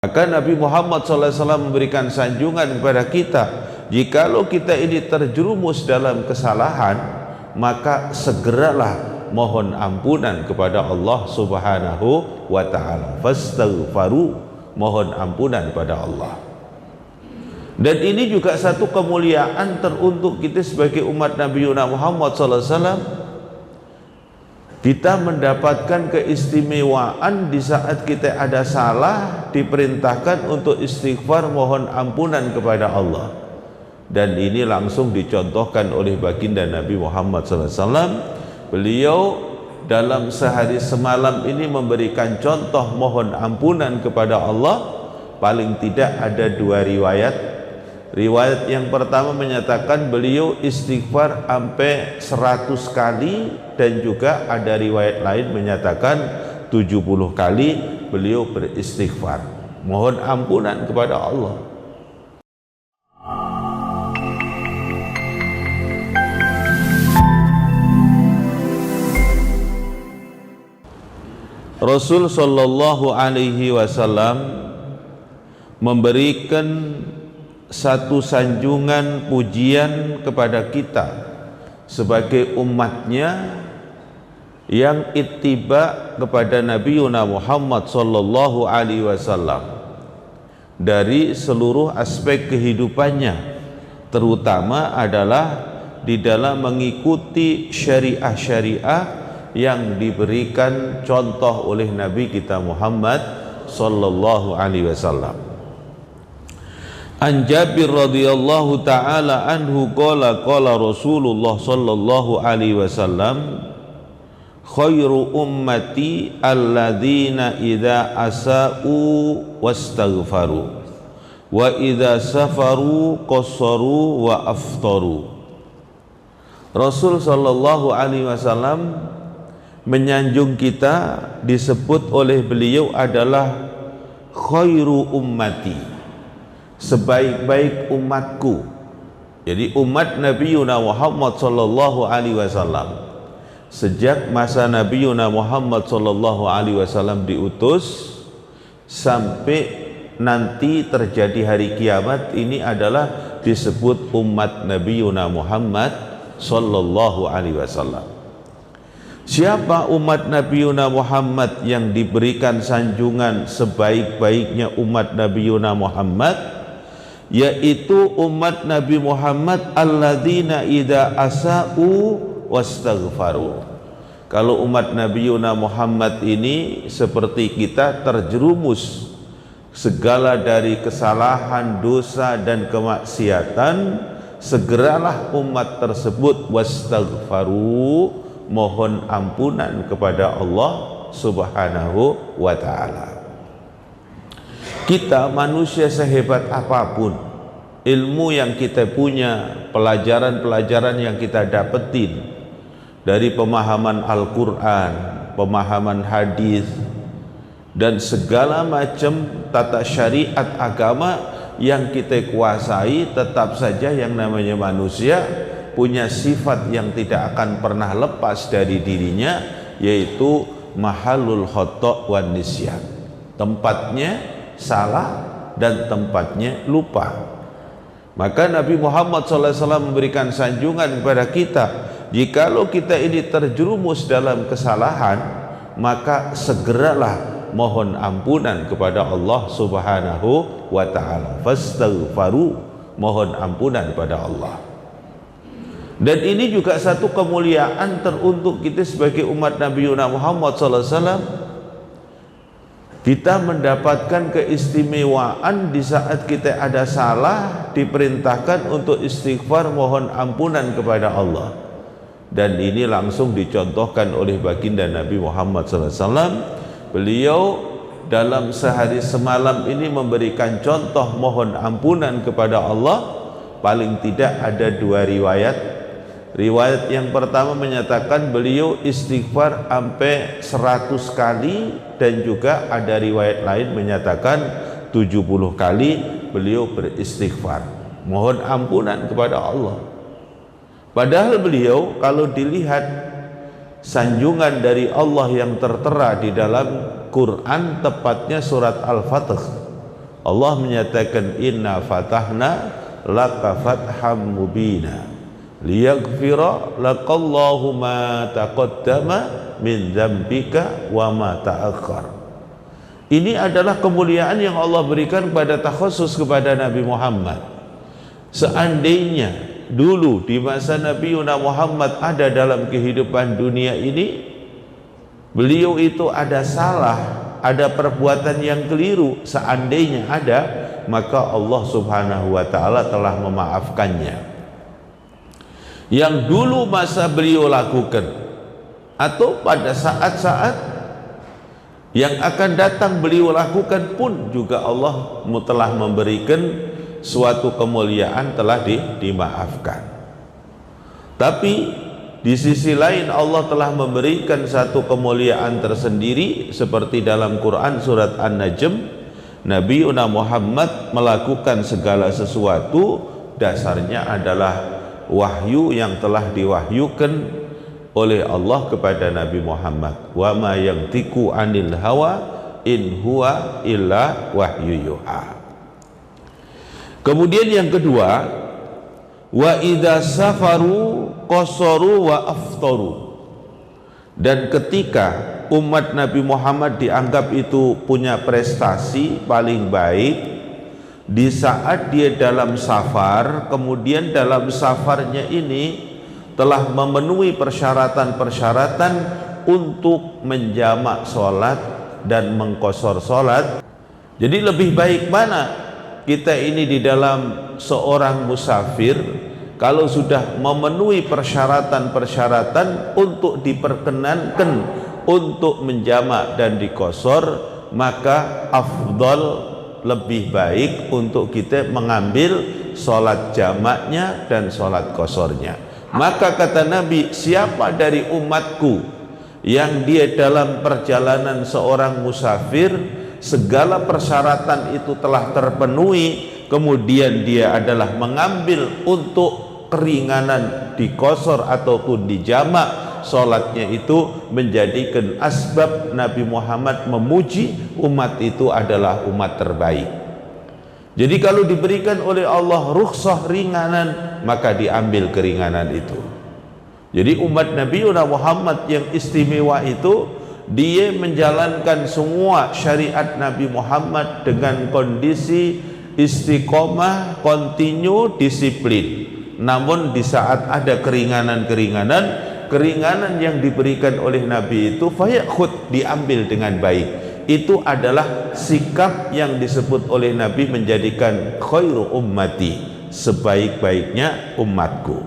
Maka Nabi Muhammad SAW memberikan sanjungan kepada kita, jikalau kita ini terjerumus dalam kesalahan, maka segeralah mohon ampunan kepada Allah Subhanahu wa ta'ala. Fastaghfaru, mohon ampunan pada Allah. Dan ini juga satu kemuliaan teruntuk kita sebagai umat Nabi Muhammad SAW. Kita mendapatkan keistimewaan di saat kita ada salah, diperintahkan untuk istighfar, mohon ampunan kepada Allah. Dan ini langsung dicontohkan oleh baginda Nabi Muhammad SAW. Beliau dalam sehari semalam ini memberikan contoh mohon ampunan kepada Allah. Paling tidak ada dua riwayat. Riwayat yang pertama menyatakan beliau istighfar sampai 100 kali, dan juga ada riwayat lain menyatakan 70 kali beliau beristighfar, mohon ampunan kepada Allah. Rasul sallallahu alaihi wasallam memberikan satu sanjungan pujian kepada kita sebagai umatnya yang ittiba kepada Nabi Muhammad sallallahu alaihi wasallam dari seluruh aspek kehidupannya, terutama adalah di dalam mengikuti syariah-syariah yang diberikan contoh oleh Nabi kita Muhammad sallallahu alaihi wasallam. An Jabir radhiyallahu ta'ala anhu qala qala Rasulullah sallallahu alaihi wasallam, khairu ummati alladzina idza asa'u wastaghfaru wa idza safaru qassaru wa aftaru. Rasul sallallahu alaihi wasallam menyanjung kita, disebut oleh beliau adalah khairu ummati, sebaik-baik umatku. Jadi umat Nabi Muhammad sallallahu alaihi wasallam sejak masa Nabi Muhammad sallallahu alaihi wasallam diutus sampai nanti terjadi hari kiamat, ini adalah disebut umat Nabi Muhammad sallallahu alaihi wasallam. Siapa umat Nabi Muhammad yang diberikan sanjungan sebaik-baiknya umat Nabi Muhammad? Yaitu umat Nabi Muhammad alladzina idza asa'u wastaghfaru. Kalau umat Nabi Muhammad ini seperti kita, terjerumus segala dari kesalahan, dosa dan kemaksiatan, segeralah umat tersebut wastaghfaru, mohon ampunan kepada Allah Subhanahu wa ta'ala. Kita manusia sehebat apapun, ilmu yang kita punya, pelajaran-pelajaran yang kita dapetin dari pemahaman Al-Quran, pemahaman hadis, dan segala macam tata syariat agama yang kita kuasai, tetap saja yang namanya manusia punya sifat yang tidak akan pernah lepas dari dirinya, yaitu mahalul khata' wan nisyan, tempatnya salah dan tempatnya lupa. Maka Nabi Muhammad SAW memberikan sanjungan kepada kita, jikalau kita ini terjerumus dalam kesalahan, maka segeralah mohon ampunan kepada Allah Subhanahu wa ta'ala. Fastaghfaru, mohon ampunan pada Allah. Dan ini juga satu kemuliaan teruntuk kita sebagai umat Nabi Muhammad SAW. Kita mendapatkan keistimewaan di saat kita ada salah, diperintahkan untuk istighfar, mohon ampunan kepada Allah. Dan ini langsung dicontohkan oleh baginda Nabi Muhammad SAW. Beliau dalam sehari semalam ini memberikan contoh mohon ampunan kepada Allah. Paling tidak ada dua riwayat. Riwayat yang pertama menyatakan beliau istighfar sampai 100 kali, dan juga ada riwayat lain menyatakan 70 kali beliau beristighfar, mohon ampunan kepada Allah. Padahal beliau, kalau dilihat sanjungan dari Allah yang tertera di dalam Quran, tepatnya surat Al-Fatih, Allah menyatakan inna fatahna laka fatham mubina liyaghfira lakallahu ma taqaddama min dzambika wa ma ta'akhkhar. Ini adalah kemuliaan yang Allah berikan pada takhusus kepada Nabi Muhammad. Seandainya dulu di masa Nabi Muhammad ada dalam kehidupan dunia ini, beliau itu ada salah, ada perbuatan yang keliru, seandainya ada, maka Allah Subhanahu wa ta'ala telah memaafkannya. Yang dulu masa beliau lakukan atau pada saat-saat yang akan datang beliau lakukan pun juga Allah telah memberikan suatu kemuliaan, telah dimaafkan. Tapi di sisi lain Allah telah memberikan satu kemuliaan tersendiri, seperti dalam Quran surat An-Najm, Nabi Muhammad melakukan segala sesuatu dasarnya adalah wahyu yang telah diwahyukan oleh Allah kepada Nabi Muhammad. Wa ma yantiqu anil hawa in huwa illa wahyu yuha. Kemudian yang kedua, wa idza safaru qasaru wa aftaru. Dan ketika umat Nabi Muhammad dianggap itu punya prestasi paling baik, di saat dia dalam safar, kemudian dalam safarnya ini telah memenuhi persyaratan-persyaratan untuk menjamak sholat dan mengqashar sholat. Jadi lebih baik mana kita ini di dalam seorang musafir, kalau sudah memenuhi persyaratan-persyaratan untuk diperkenankan untuk menjamak dan diqashar, maka afdal, lebih baik untuk kita mengambil sholat jamaknya dan sholat qasharnya. Maka kata Nabi, siapa dari umatku yang dia dalam perjalanan seorang musafir, segala persyaratan itu telah terpenuhi, kemudian dia adalah mengambil untuk keringanan di qashar ataupun di jamak sholatnya, itu menjadikan asbab Nabi Muhammad memuji umat itu adalah umat terbaik. Jadi kalau diberikan oleh Allah rukhsah ringanan, maka diambil keringanan itu. Jadi umat Nabi Muhammad yang istimewa itu, dia menjalankan semua syariat Nabi Muhammad dengan kondisi istiqomah, kontinu, disiplin. Namun di saat ada keringanan yang diberikan oleh Nabi itu fayakhud, diambil dengan baik. Itu adalah sikap yang disebut oleh Nabi menjadikan khairu ummati, sebaik-baiknya umatku.